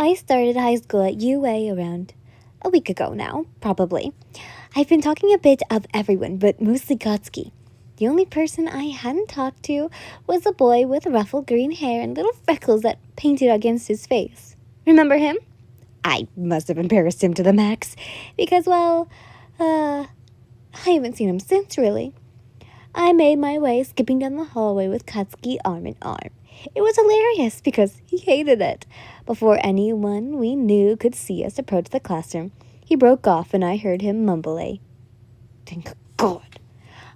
I started high school at UA around a week ago now, probably. I've been talking a bit of everyone, but mostly Gotski. The only person I hadn't talked to was a boy with ruffled green hair and little freckles that painted against his face. Remember him? I must have embarrassed him to the max, because, well, I haven't seen him since, really. I made my way skipping down the hallway with Katsuki arm in arm. It was hilarious because he hated it. Before anyone we knew could see us approach the classroom, he broke off and I heard him mumble a, "Thank God."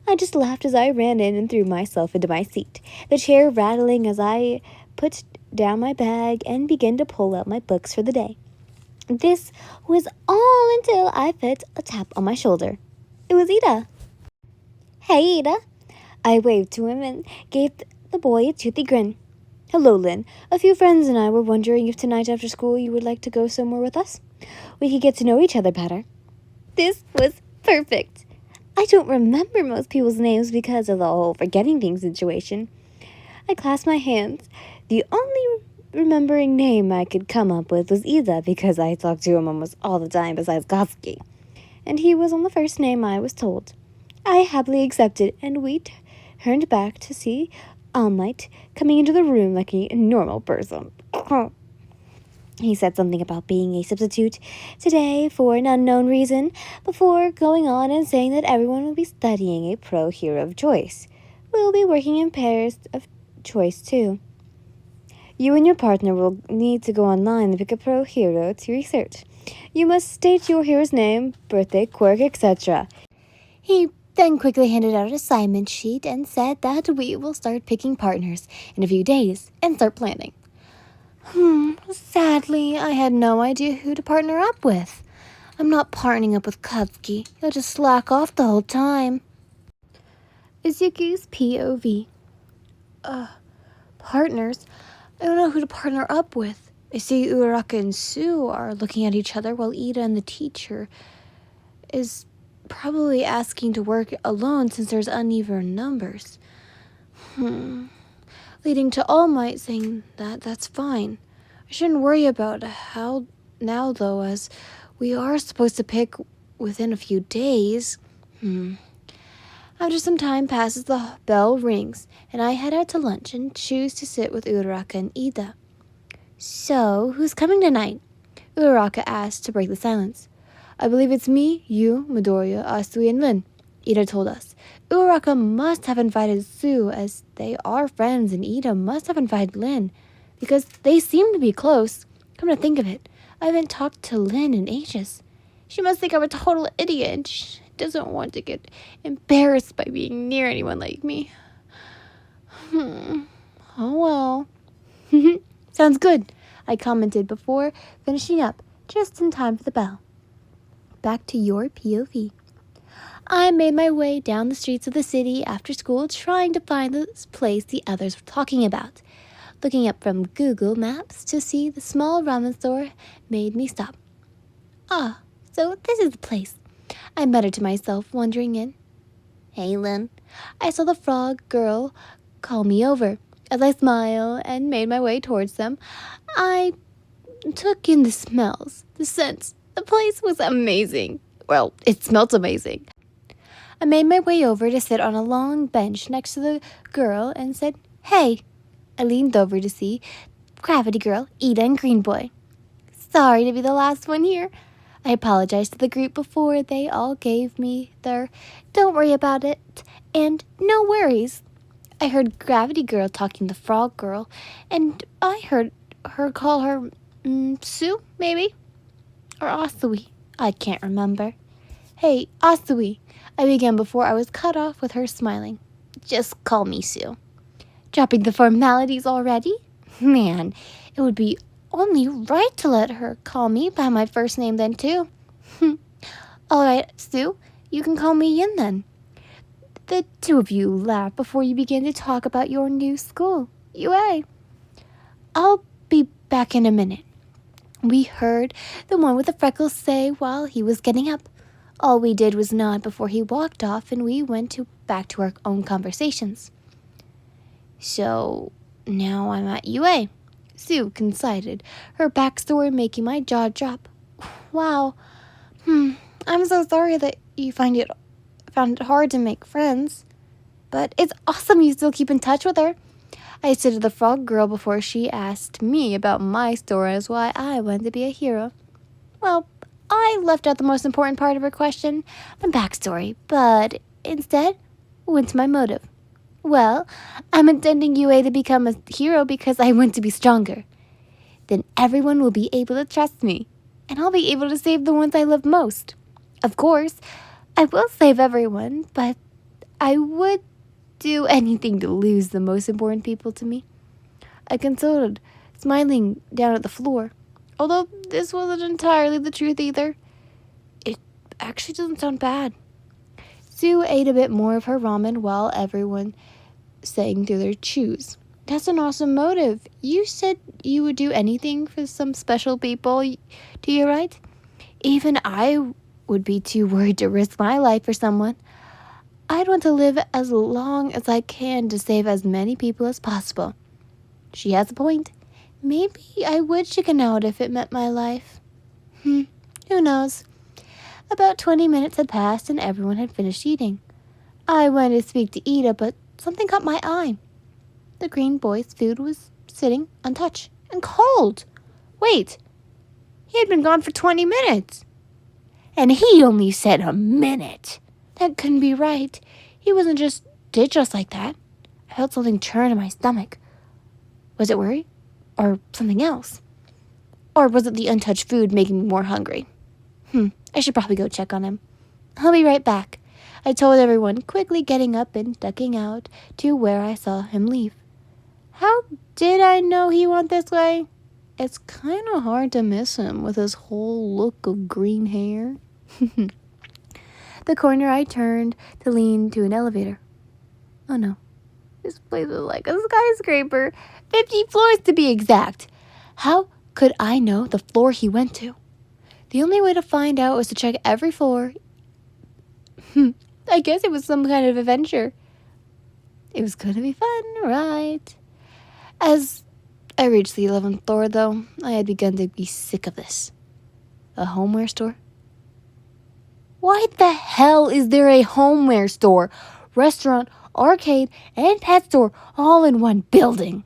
I just laughed as I ran in and threw myself into my seat, the chair rattling as I put down my bag and began to pull out my books for the day. This was all until I felt a tap on my shoulder. It was Ida. "Hey, Ida." I waved to him and gave the boy a toothy grin. "Hello, Lynn. A few friends and I were wondering if tonight after school you would like to go somewhere with us. We could get to know each other better." This was perfect. I don't remember most people's names because of the whole forgetting things situation. I clasped my hands. The only remembering name I could come up with was Ida because I talked to him almost all the time besides Gotski. And he was on the first name I was told. I happily accepted, and we turned back to see All Might coming into the room like a normal person. He said something about being a substitute today for an unknown reason, before going on and saying that everyone will be studying a pro hero of choice. We'll be working in pairs of choice too. You and your partner will need to go online and pick a pro hero to research. You must state your hero's name, birthday, quirk, etc. He then quickly handed out an assignment sheet and said that we will start picking partners in a few days and start planning. Sadly, I had no idea who to partner up with. I'm not partnering up with Katsuki. He'll just slack off the whole time. Izuku's POV. Partners? I don't know who to partner up with. I see Uraraka and Sue are looking at each other while Ida and the teacher is probably asking to work alone since there's uneven numbers. Leading to All Might saying that that's fine. I shouldn't worry about how now, though, as we are supposed to pick within a few days. After some time passes, the bell rings, and I head out to lunch and choose to sit with Uraraka and Ida. "So, who's coming tonight?" Uraraka asked to break the silence. "I believe it's me, you, Midoriya, Asui, and Lin," Ida told us. Uraraka must have invited Sue as they are friends, and Ida must have invited Lin because they seem to be close. Come to think of it, I haven't talked to Lin in ages. She must think I'm a total idiot and she doesn't want to get embarrassed by being near anyone like me. Oh well. Sounds good, I commented before finishing up, just in time for the bell. Back to your POV. I made my way down the streets of the city after school, trying to find the place the others were talking about. Looking up from Google Maps to see the small ramen store made me stop. So this is the place, I muttered to myself, wandering in. "Hey, Lynn." I saw the frog girl call me over. As I smiled and made my way towards them, I took in the smells, the scents. The place was amazing. Well, it smelt amazing. I made my way over to sit on a long bench next to the girl and said, "Hey." I leaned over to see Gravity Girl, Ida, and Green Boy. Sorry to be the last one here. I apologized to the group before they all gave me their "don't worry about it" and "no worries." I heard Gravity Girl talking to Frog Girl, and I heard her call her Sue, maybe? Or Asui. I can't remember. "Hey, Asui," I began before I was cut off with her smiling. "Just call me Sue." Dropping the formalities already? Man, it would be only right to let her call me by my first name then, too. Alright, Sue, you can call me Yin then. The two of you laughed before you began to talk about your new school, UA. "I'll be back in a minute," we heard the one with the freckles say while he was getting up. All we did was nod before he walked off, and we went back to our own conversations. "So, now I'm at UA. Sue confided, her backstory making my jaw drop. Wow. I'm so sorry that you found it hard to make friends. But it's awesome you still keep in touch with her. I said to the frog girl before she asked me about my story as why I wanted to be a hero. Well, I left out the most important part of her question, my backstory, but instead went to my motive. Well, I'm intending UA to become a hero because I want to be stronger. Then everyone will be able to trust me, and I'll be able to save the ones I love most. Of course, I will save everyone, but I would do anything to lose the most important people to me. I consulted, smiling down at the floor. Although this wasn't entirely the truth either. It actually doesn't sound bad. Sue ate a bit more of her ramen while everyone sang through their chews. That's an awesome motive. You said you would do anything for some special people, do you right? Even I would be too worried to risk my life for someone. I'd want to live as long as I can to save as many people as possible. She has a point. Maybe I would chicken out if it meant my life. Who knows? About 20 minutes had passed and everyone had finished eating. I wanted to speak to Ida, but something caught my eye. The green boy's food was sitting untouched and cold. Wait, he had been gone for 20 minutes. And he only said a minute. That couldn't be right. He wasn't did just like that. I felt something churn in my stomach. Was it worry? Or something else? Or was it the untouched food making me more hungry? I should probably go check on him. I'll be right back, I told everyone, quickly getting up and ducking out to where I saw him leave. How did I know he went this way? It's kind of hard to miss him with his whole look of green hair. The corner I turned to lean to an elevator. Oh no, this place is like a skyscraper, 50 floors to be exact. How could I know the floor he went to? The only way to find out was to check every floor. I guess it was some kind of adventure. It was going to be fun, right? As I reached the 11th floor, though, I had begun to be sick of this. A homeware store? Why the hell is there a homeware store, restaurant, arcade, and pet store all in one building?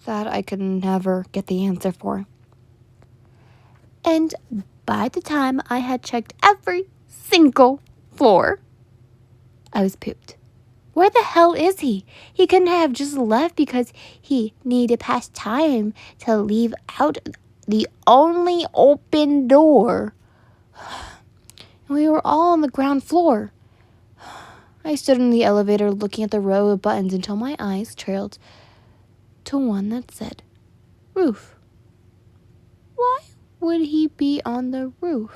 That I could never get the answer for. And by the time I had checked every single floor, I was pooped. Where the hell is he? He couldn't have just left because he needed to pass time to leave out the only open door. And we were all on the ground floor. I stood in the elevator looking at the row of buttons until my eyes trailed to one that said roof. Why would he be on the roof?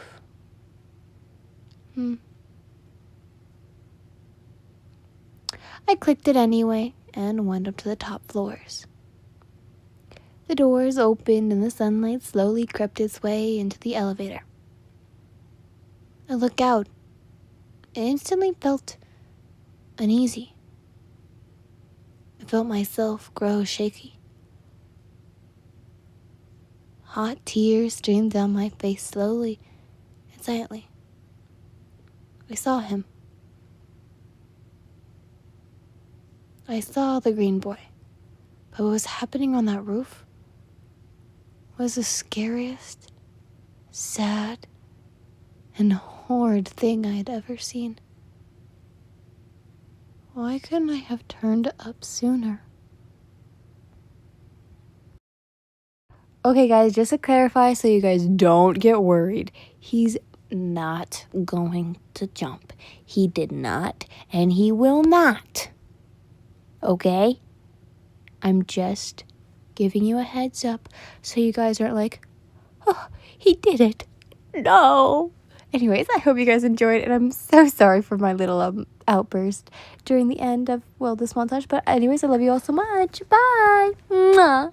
I clicked it anyway and went up to the top floors. The doors opened and the sunlight slowly crept its way into the elevator. I looked out and instantly felt uneasy. I felt myself grow shaky. Hot tears streamed down my face slowly and silently. I saw him. I saw the green boy, but what was happening on that roof was the scariest, sad, and horrid thing I had ever seen. Why couldn't I have turned up sooner? Okay, guys, just to clarify so you guys don't get worried, he's not going to jump. He did not, and he will not. Okay? I'm just giving you a heads up so you guys aren't like, oh, he did it. No. Anyways, I hope you guys enjoyed, and I'm so sorry for my little outburst during the end of, well, this montage. But anyways, I love you all so much. Bye. Mwah.